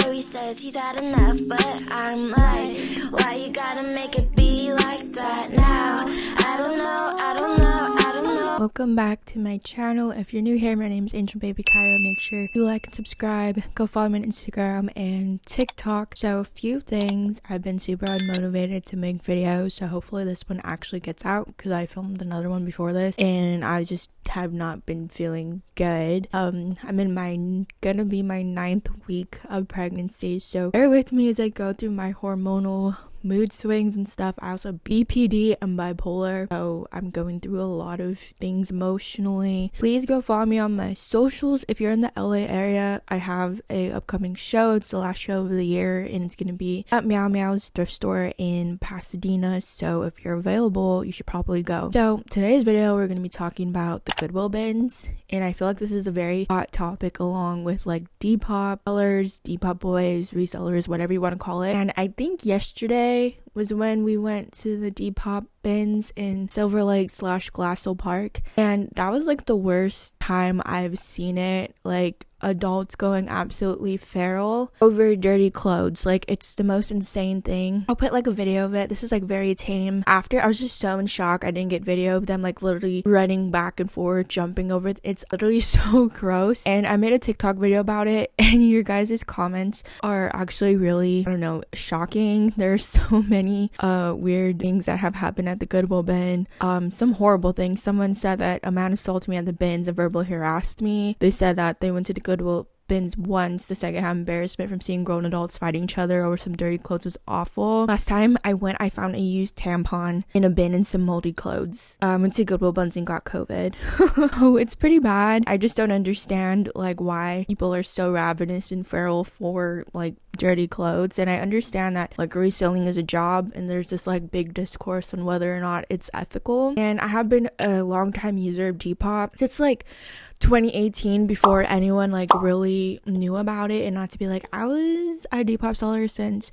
So he says he's had enough, but I'm like, why you gotta make it be like that now? I don't know, I don't know, I don't know. Welcome back to my channel. If you're new here, my name is Angel Baby Cairo. Make sure you like and subscribe. Go follow me on Instagram and TikTok. So a few things. I've been super unmotivated to make videos, so hopefully this one actually gets out because I filmed another one before this and I just have not been feeling good. I'm in gonna be my 9th week of pregnancy, so bear with me as I go through my hormonal mood swings and stuff. I also BPD and bipolar, so I'm going through a lot of things emotionally. Please go follow me on my socials. If you're in the LA area, I have a upcoming show. It's the last show of the year and it's gonna be at Meow Meow's thrift store in Pasadena, so if you're available you should probably go. So today's video we're gonna be talking about the Goodwill bins, and I feel like this is a very hot topic along with like Depop sellers, Depop boys, resellers, whatever you want to call it. And I think yesterday was when we went to the Depop bins in Silver Lake / Glassell Park, and that was like the worst time I've seen it. Like adults going absolutely feral over dirty clothes. Like it's the most insane thing. I'll put like a video of it. This is like very tame. After, I was just so in shock I didn't get video of them like literally running back and forth, jumping over. It's literally so gross, and I made a TikTok video about it, and your guys' comments are actually really, I don't know, shocking. There's so many weird things that have happened at the Goodwill bin. Some horrible things. Someone said that a man assaulted me at the bins and verbally harassed me. They said that they went to the Goodwill bins once. The secondhand embarrassment from seeing grown adults fighting each other over some dirty clothes was awful. Last time I went, I found a used tampon in a bin and some moldy clothes. Went to Goodwill bins and got COVID. Oh, it's pretty bad. I just don't understand like why people are so ravenous and feral for like dirty clothes. And I understand that like reselling is a job and there's this like big discourse on whether or not it's ethical. And I have been a long time user of Depop since like 2018, before anyone like really knew about it. And not to be like, I was a Depop seller since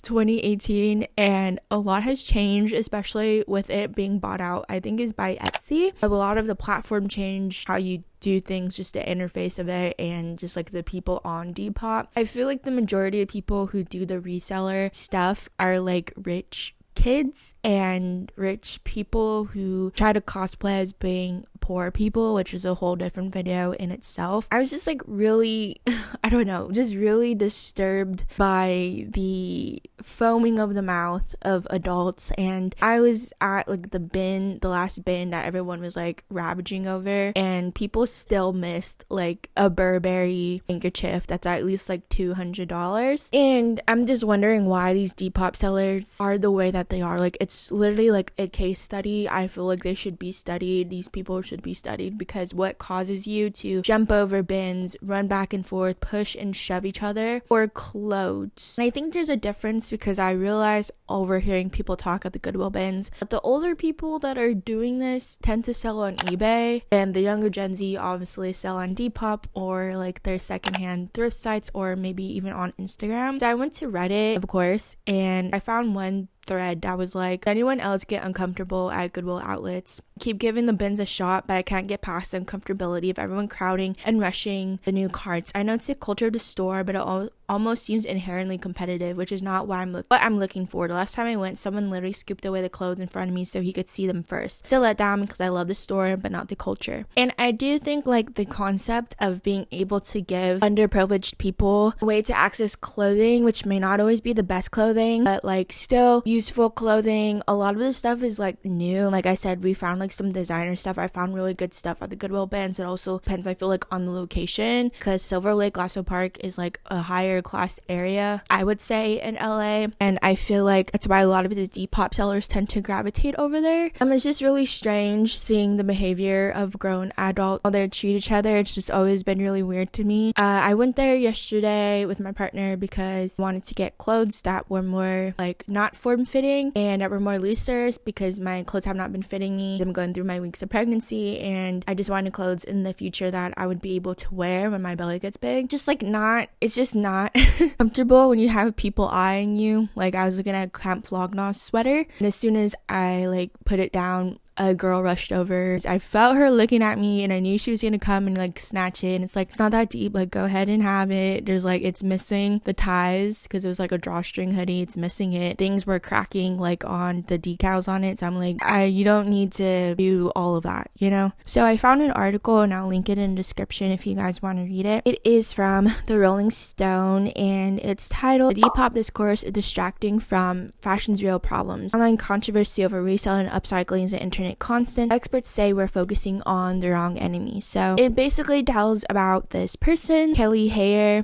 2018, and a lot has changed, especially with it being bought out, I think is by Etsy. A lot of the platform changed how you do things, just the interface of it and just like the people on Depop. I feel like the majority of people who do the reseller stuff are like rich kids and rich people who try to cosplay as being poor people, which is a whole different video in itself. I was just like really, I don't know, just really disturbed by the foaming of the mouth of adults. And I was at like the last bin that everyone was like ravaging over, and people still missed like a Burberry handkerchief that's at least like $200. And I'm just wondering why these Depop sellers are the way that they are. Like it's literally like a case study. I feel like they should be studied. These people should be studied, because what causes you to jump over bins, run back and forth, push and shove each other for clothes? And I think there's a difference, because I realize overhearing people talk at the Goodwill bins that the older people that are doing this tend to sell on eBay, and the younger Gen Z obviously sell on Depop or like their secondhand thrift sites, or maybe even on Instagram. So I went to Reddit, of course, and I found one thread that was like, anyone else get uncomfortable at Goodwill outlets? Keep giving the bins a shot, but I can't get past the uncomfortability of everyone crowding and rushing the new carts. I know it's a culture of the store, but it almost seems inherently competitive, which is not what I'm looking for. The last time I went, someone literally scooped away the clothes in front of me so he could see them first. It's a letdown because I love the store, but not the culture. And I do think like the concept of being able to give underprivileged people a way to access clothing, which may not always be the best clothing, but like still useful clothing. A lot of this stuff is like new. Like I said, we found like some designer stuff. I found really good stuff at the Goodwill bins. It also depends, I feel like, on the location, because Silver Lake Glassell Park is like a higher class area, I would say, in LA, and I feel like that's why a lot of the Depop sellers tend to gravitate over there. It's just really strange seeing the behavior of grown adults, how they treat each other. It's just always been really weird to me. I went there yesterday with my partner because I wanted to get clothes that were more like not form-fitting and that were more looser, because my clothes have not been fitting me. I'm going through my weeks of pregnancy, and I just wanted clothes in the future that I would be able to wear when my belly gets big. It's just not comfortable when you have people eyeing you. Like I was looking at Camp Flognos sweater, and as soon as I like put it down, a girl rushed over. I felt her looking at me and I knew she was gonna come and like snatch it, and it's like, it's not that deep, like go ahead and have it. There's like, it's missing the ties because it was like a drawstring hoodie, it's missing it. Things were cracking like on the decals on it, so I'm like, you don't need to do all of that, you know? So I found an article and I'll link it in the description if you guys want to read it. It is from the Rolling Stone and it's titled "The Depop Discourse is Distracting from Fashion's Real Problems. Online controversy over reselling and upcycling is an internet constant. Experts say we're focusing on the wrong enemy." So it basically tells about this person, Kelly Hayer.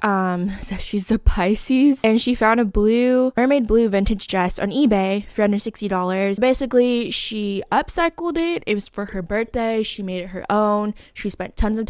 So she's a Pisces, and she found a mermaid blue vintage dress on eBay for under $60. Basically, she upcycled it. It was for her birthday. She made it her own. She spent tons of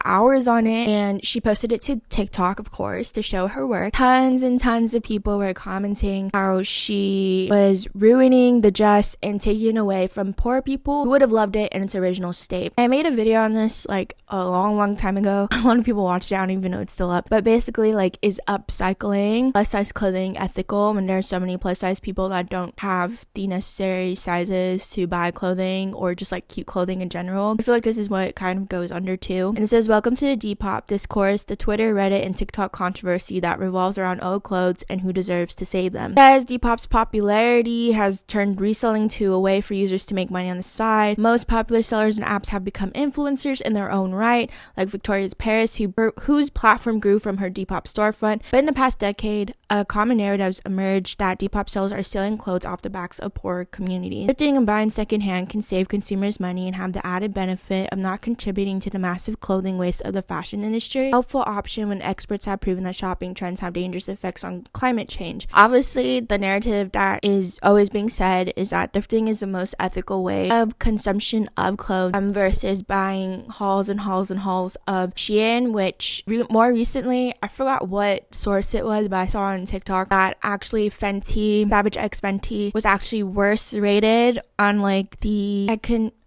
hours on it, and she posted it to TikTok, of course, to show her work. Tons and tons of people were commenting how she was ruining the dress and taking away from poor people who would have loved it in its original state. I made a video on this like a long time ago. A lot of people watched it. I don't even know it's still up. But basically, like, is upcycling plus size clothing ethical when there are so many plus size people that don't have the necessary sizes to buy clothing or just like cute clothing in general? I feel like this is what it kind of goes under too. And it says, "Welcome to the Depop Discourse, the Twitter, Reddit, and TikTok controversy that revolves around old clothes and who deserves to save them." As Depop's popularity has turned reselling to a way for users to make money on the side, most popular sellers and apps have become influencers in their own right, like Victoria's Paris, whose platform grew from her Depop storefront. But in the past decade, a common narrative has emerged that Depop sellers are stealing clothes off the backs of poor communities. Thrifting and buying secondhand can save consumers money and have the added benefit of not contributing to the massive clothing waste of the fashion industry. Helpful option when experts have proven that shopping trends have dangerous effects on climate change. Obviously, the narrative that is always being said is that thrifting is the most ethical way of consumption of clothes versus buying hauls and hauls and hauls of Shein, which more recently, I forgot what source it was, but I saw on TikTok that actually Fenty, Savage X Fenty, was actually worse rated on like the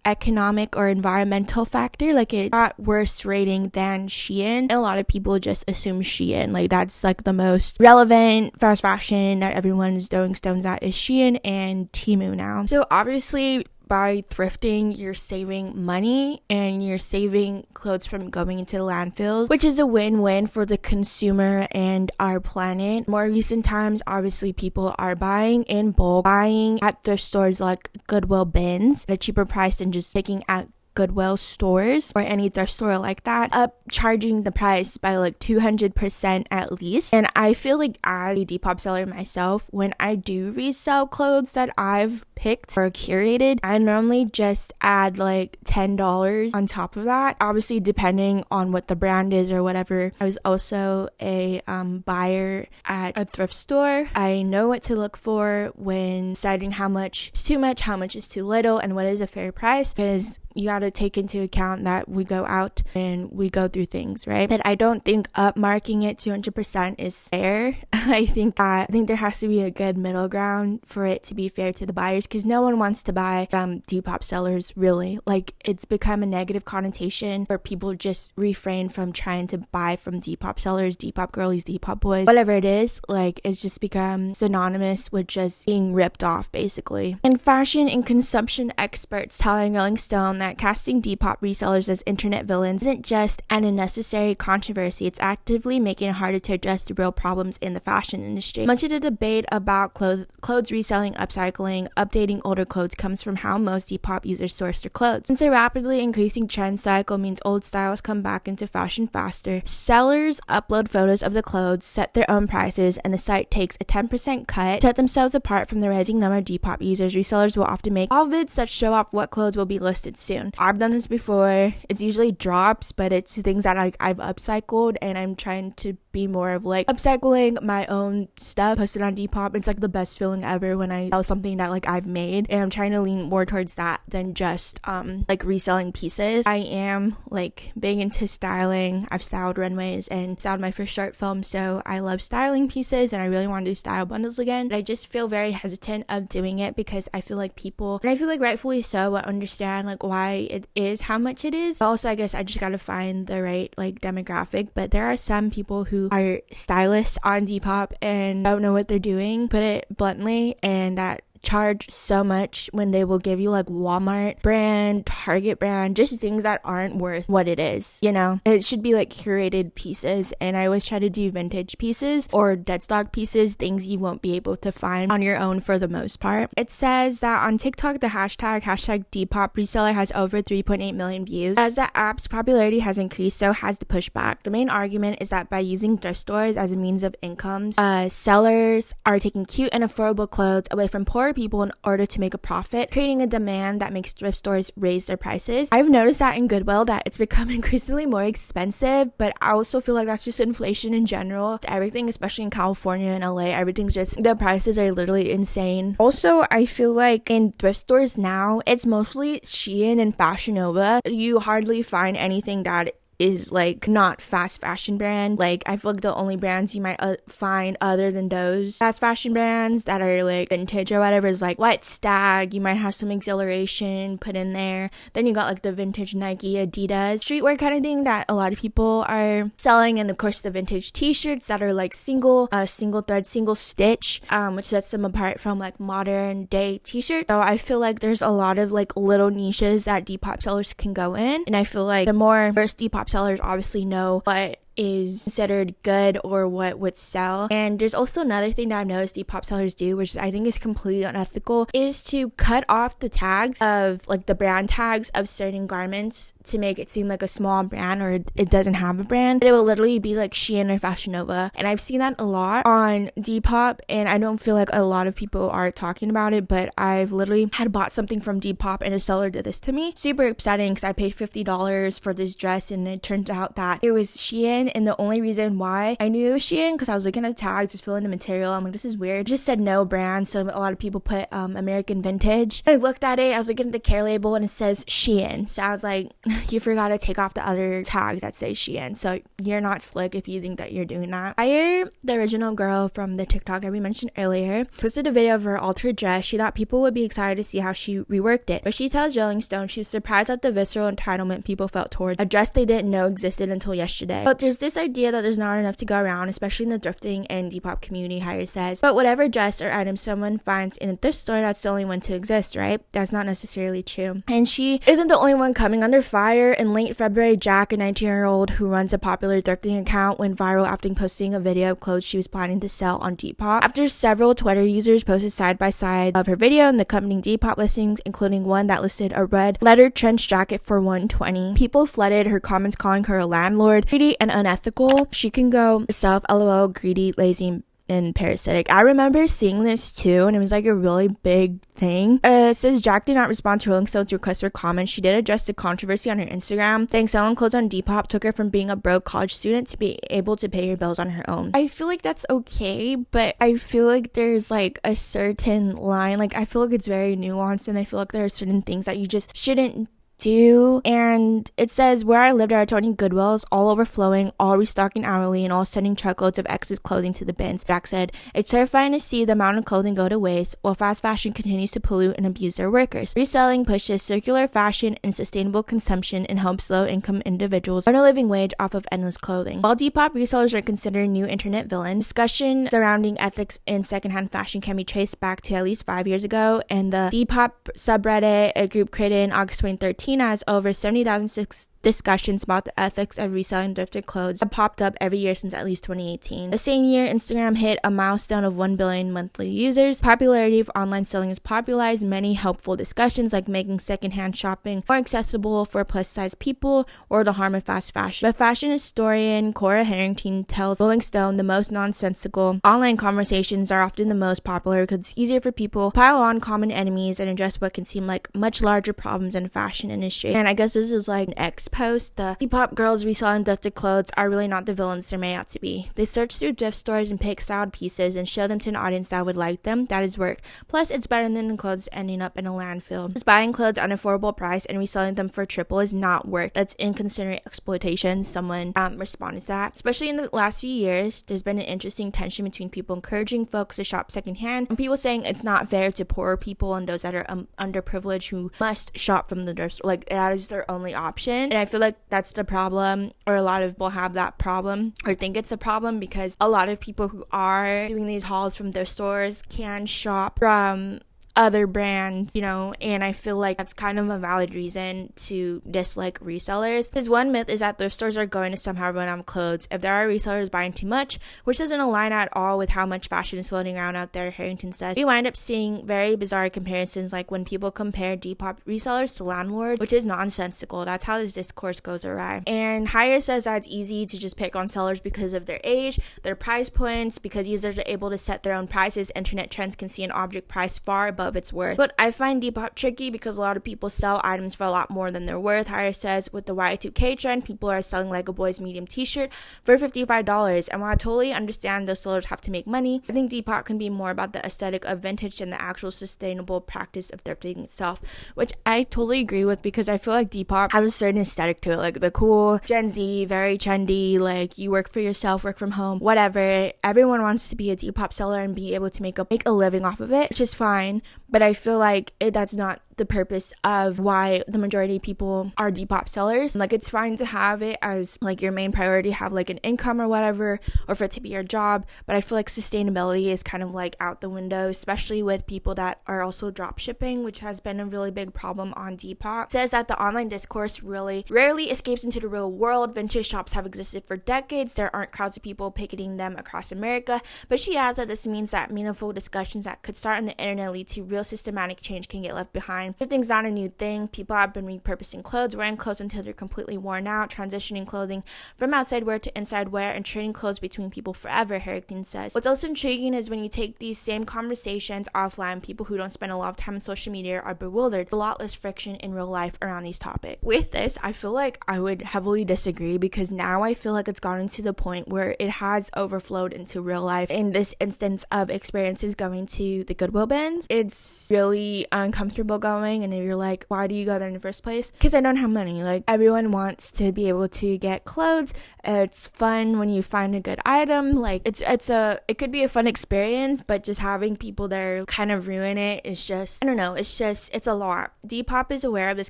economic or environmental factor. Like, it got worse rating than Shein. And a lot of people just assume Shein, like that's like the most relevant fast fashion that everyone's throwing stones at is Shein and Temu now. So obviously, by thrifting, you're saving money and you're saving clothes from going into landfills, which is a win-win for the consumer and our planet. More recent times, obviously, people are buying in bulk, buying at thrift stores like Goodwill bins at a cheaper price than just picking at Goodwill stores or any thrift store like that, charging the price by like 200% at least. And I feel like as a Depop seller myself, when I do resell clothes that I've picked or curated, I normally just add like $10 on top of that, obviously depending on what the brand is or whatever. I was also a buyer at a thrift store. I know what to look for when deciding how much is too much, how much is too little, and what is a fair price, because you got to take into account that we go out and we go through things, right? But I don't think upmarking it 200% is fair. I think there has to be a good middle ground for it to be fair to the buyers, because no one wants to buy from Depop sellers, really. Like, it's become a negative connotation where people just refrain from trying to buy from Depop sellers, Depop girlies, Depop boys, whatever it is. Like, it's just become synonymous with just being ripped off, basically. And fashion and consumption experts telling Rolling Stone that casting Depop resellers as internet villains isn't just an unnecessary controversy, it's actively making it harder to address the real problems in the fashion industry. Much of the debate about clothes reselling, upcycling, updating older clothes comes from how most Depop users source their clothes. Since a rapidly increasing trend cycle means old styles come back into fashion faster, sellers upload photos of the clothes, set their own prices, and the site takes a 10% cut. To set themselves apart from the rising number of Depop users, resellers will often make all vids that show off what clothes will be listed soon. I've done this before. It's usually drops, but it's things that I've upcycled, and I'm trying to be more of like upcycling my own stuff posted on Depop. It's like the best feeling ever when I sell something that like I've made, and I'm trying to lean more towards that than just like reselling pieces. I am like big into styling. I've styled runways and styled my first short film, so I love styling pieces, and I really want to do style bundles again, but I just feel very hesitant of doing it because I feel like people, and I feel like rightfully so, will understand like why it is how much it is. Also, I guess I just gotta find the right like demographic, but there are some people who are stylists on Depop and don't know what they're doing, put it bluntly, and that charge so much when they will give you like Walmart brand, Target brand, just things that aren't worth what it is, you know? It should be like curated pieces, and I always try to do vintage pieces or dead stock pieces, things you won't be able to find on your own for the most part. It says that on TikTok, the hashtag Depop reseller has over 3.8 million views. As the app's popularity has increased, so has the pushback. The main argument is that by using thrift stores as a means of incomes, sellers are taking cute and affordable clothes away from poor people in order to make a profit, creating a demand that makes thrift stores raise their prices. I've noticed that in Goodwill that it's become increasingly more expensive, but I also feel like that's just inflation in general. Everything, especially in California and LA, everything's just, the prices are literally insane. Also, I feel like in thrift stores now, it's mostly Shein and Fashion Nova. You hardly find anything that is like not fast fashion brand. Like I feel like the only brands you might find other than those fast fashion brands that are like vintage or whatever is like White Stag. You might have some exhilaration put in there. Then you got like the vintage Nike, Adidas, streetwear kind of thing that a lot of people are selling, and of course the vintage t-shirts that are like single thread, single stitch, which sets them apart from like modern day t-shirts. So I feel like there's a lot of like little niches that Depop sellers can go in, and I feel like the more first Depop sellers obviously know what is considered good or what would sell. And there's also another thing that I've noticed Depop sellers do, which I think is completely unethical, is to cut off the tags of like the brand tags of certain garments to make it seem like a small brand or it doesn't have a brand. It will literally be like Shein or Fashion Nova, and I've seen that a lot on Depop, and I don't feel like a lot of people are talking about it, but I've literally had bought something from Depop and a seller did this to me. Super upsetting because I paid $50 for this dress and it turns out that it was Shein, and the only reason why I knew it was Shein because I was looking at the tags, just feeling the material. I'm like, this is weird. It just said no brand, so a lot of people put American vintage. I looked at it, I was looking at the care label and it says Shein, so I was like, you forgot to take off the other tags that say Shein, so you're not slick if you think that you're doing that. The original girl from the TikTok that we mentioned earlier, posted a video of her altered dress. She thought people would be excited to see how she reworked it, but she tells Rolling Stone she was surprised at the visceral entitlement people felt towards a dress they didn't know existed until yesterday. But there's this idea that there's not enough to go around, especially in the thrifting and Depop community, Hire says. But whatever dress or item someone finds in a thrift store, that's the only one to exist, right? That's not necessarily true. And she isn't the only one coming under fire. In late February, Jack, a 19-year-old who runs a popular thrifting account, went viral after posting a video of clothes she was planning to sell on Depop. After several Twitter users posted side by side of her video and the accompanying Depop listings, including one that listed a red lettered trench jacket for $120, people flooded her comments calling her a landlord, greedy and unethical. She can go herself, lol, greedy, lazy, and parasitic. I remember seeing this too, and it was like a really big thing. It says Jack did not respond to Rolling Stone's request for comments. She did address the controversy on her Instagram, saying selling clothes on Depop took her from being a broke college student to be able to pay her bills on her own. I feel like that's okay, but I feel like there's like a certain line. Like I feel like it's very nuanced, and I feel like there are certain things that you just shouldn't do. And it says, where I lived, there are 20 Goodwills, all overflowing, all restocking hourly, and all sending truckloads of excess clothing to the bins. Jack said, it's terrifying to see the amount of clothing go to waste while fast fashion continues to pollute and abuse their workers. Reselling pushes circular fashion and sustainable consumption and helps low-income individuals earn a living wage off of endless clothing. While Depop resellers are considered new internet villains, discussion surrounding ethics in secondhand fashion can be traced back to at least 5 years ago, and the Depop subreddit, a group created in August 2013, has over 70,000 discussions about the ethics of reselling thrifted clothes have popped up every year since at least 2018. The same year, Instagram hit a milestone of 1 billion monthly users. Popularity of online selling has popularized many helpful discussions like making secondhand shopping more accessible for plus-size people or the harm of fast fashion. But fashion historian Cora Harrington tells Rolling Stone the most nonsensical online conversations are often the most popular because it's easier for people to pile on common enemies and address what can seem like much larger problems in the fashion industry. And I guess this is like an post. The Depop girls reselling thrifted clothes are really not the villains they're made out to be. They search through thrift stores and pick styled pieces and show them to an audience that would like them. That is work. Plus, it's better than the clothes ending up in a landfill. Just buying clothes at an affordable price and reselling them for triple is not work. That's inconsiderate exploitation. Someone responded to that. Especially in the last few years, there's been an interesting tension between people encouraging folks to shop secondhand and people saying it's not fair to poorer people and those that are underprivileged who must shop from the thrift store. Like, that is their only option. And I feel like that's the problem, or a lot of people have that problem or think it's a problem, because a lot of people who are doing these hauls from their stores can shop from other brands, you know, and I feel like that's kind of a valid reason to dislike resellers. Because one myth is that thrift stores are going to somehow run out of clothes if there are resellers buying too much, which doesn't align at all with how much fashion is floating around out there, Harrington says. We wind up seeing very bizarre comparisons, like when people compare Depop resellers to landlords, which is nonsensical. That's how this discourse goes awry. And Hire says that it's easy to just pick on sellers because of their age, their price points, because users are able to set their own prices. Internet trends can see an object price far above its worth. But I find Depop tricky because a lot of people sell items for a lot more than they're worth. Hire says with the Y2K trend, people are selling Lego Boy's medium t-shirt for $55. And while I totally understand those sellers have to make money, I think Depop can be more about the aesthetic of vintage than the actual sustainable practice of thrifting itself, which I totally agree with, because I feel like Depop has a certain aesthetic to it, like the cool Gen Z, very trendy, like you work for yourself, work from home, whatever. Everyone wants to be a Depop seller and be able to make a living off of it, which is fine, but I feel like that's not the purpose of why the majority of people are Depop sellers. Like, it's fine to have it as like your main priority, have like an income or whatever, or for it to be your job, but I feel like sustainability is kind of like out the window, especially with people that are also drop shipping, which has been a really big problem on Depop. It says that the online discourse really rarely escapes into the real world. Vintage shops have existed for decades. There aren't crowds of people picketing them across America, but she adds that this means that meaningful discussions that could start on the internet lead to real systematic change can get left behind. Thrifting's not a new thing. People have been repurposing clothes, wearing clothes until they're completely worn out, transitioning clothing from outside wear to inside wear, and trading clothes between people forever, Harrington says. What's also intriguing is when you take these same conversations offline, people who don't spend a lot of time on social media are bewildered. A lot less friction in real life around these topics. With this, I feel like I would heavily disagree, because now I feel like it's gotten to the point where it has overflowed into real life. In this instance of experiences going to the Goodwill bins, it's really uncomfortable going, and if you're like, why do you go there in the first place? Because I don't have money. Like, everyone wants to be able to get clothes. It's fun when you find a good item. Like, it could be a fun experience, but just having people there kind of ruin it is just, I don't know, it's a lot. Depop is aware of this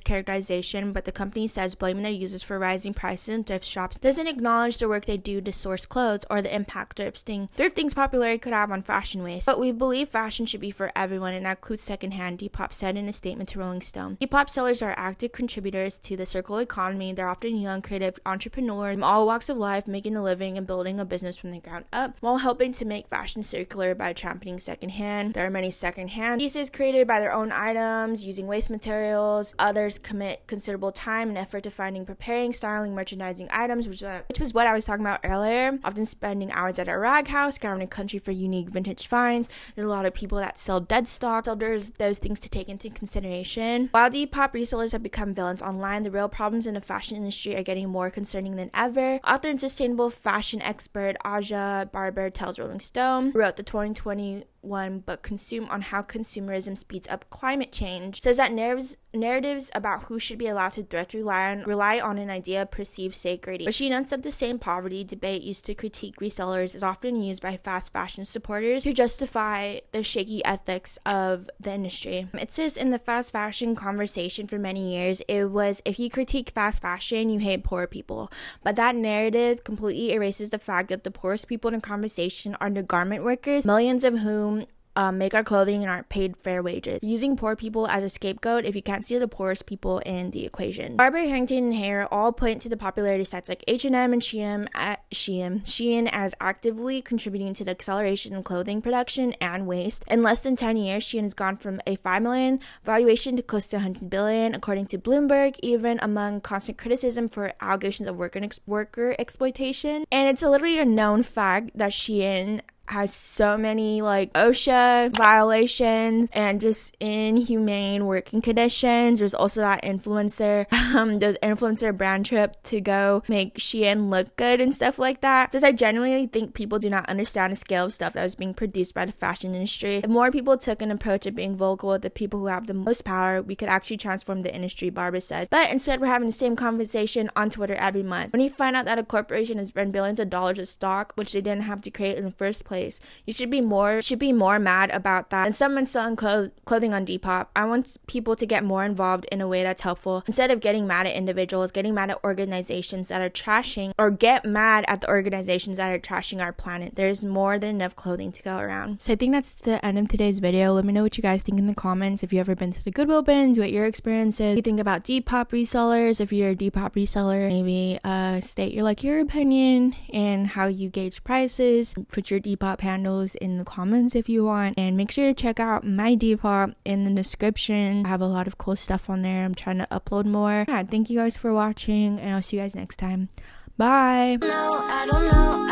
characterization, but the company says blaming their users for rising prices in thrift shops doesn't acknowledge the work they do to source clothes or the impact thrifting's popularity could have on fashion waste. But we believe fashion should be for everyone, and that includes secondhand, Depop said in a statement to Rolling Stone. Depop sellers are active contributors to the circular economy. They're often young, creative entrepreneurs from all walks of life, making a living and building a business from the ground up, while helping to make fashion circular by championing secondhand. There are many secondhand pieces created by their own items, using waste materials. Others commit considerable time and effort to finding, preparing, styling, merchandising items, which was what I was talking about earlier, often spending hours at a rag house, scouring the country for unique vintage finds. There's a lot of people that sell dead stock, so there's those things to take into consideration. While Depop resellers have become villains online, the real problems in the fashion industry are getting more concerning than ever. Author and sustainable fashion expert Aja Barber tells Rolling Stone, who wrote the 2021 book Consume on How Consumerism Speeds Up Climate Change, says that narratives about who should be allowed to thrift rely on an idea of perceived sacredity. But she notes that the same poverty debate used to critique resellers is often used by fast fashion supporters to justify the shaky ethics of the industry. It says in the fast fashion conversation for many years, it was, if you critique fast fashion, you hate poor people. But that narrative completely erases the fact that the poorest people in the conversation are the garment workers, millions of whom make our clothing and aren't paid fair wages. Using poor people as a scapegoat if you can't see the poorest people in the equation. Barber, Harrington, and Hare all point to the popularity sites like H&M and shein as actively contributing to the acceleration in clothing production and waste. In less than 10 years, Shein has gone from a $5 million valuation to close to $100 billion, according to Bloomberg, even among constant criticism for allegations of worker exploitation. And it's literally a known fact that Shein has so many like OSHA violations and just inhumane working conditions. There's also that influencer brand trip to go make Shein look good and stuff like that. Because I genuinely think people do not understand the scale of stuff that was being produced by the fashion industry. If more people took an approach of being vocal with the people who have the most power, we could actually transform the industry, Barbara says. But instead, we're having the same conversation on Twitter every month. When you find out that a corporation has burned billions of dollars of stock, which they didn't have to create in the first place, place. You should be more mad about that. And someone's selling clothing on Depop. I want people to get more involved in a way that's helpful instead of getting mad at individuals, getting mad at organizations that are trashing, or get mad at the organizations that are trashing our planet. There's more than enough clothing to go around. So I think that's the end of today's video. Let me know what you guys think in the comments. If you've ever been to the Goodwill bins, what your experience is. What you think about Depop resellers. If you're a Depop reseller, maybe state your opinion and how you gauge prices. Put your Depop handles in the comments if you want, and make sure to check out my Depop in the description. I have a lot of cool stuff on there. I'm trying to upload more. Yeah, thank you guys for watching, and I'll see you guys next time. Bye. No, I don't know.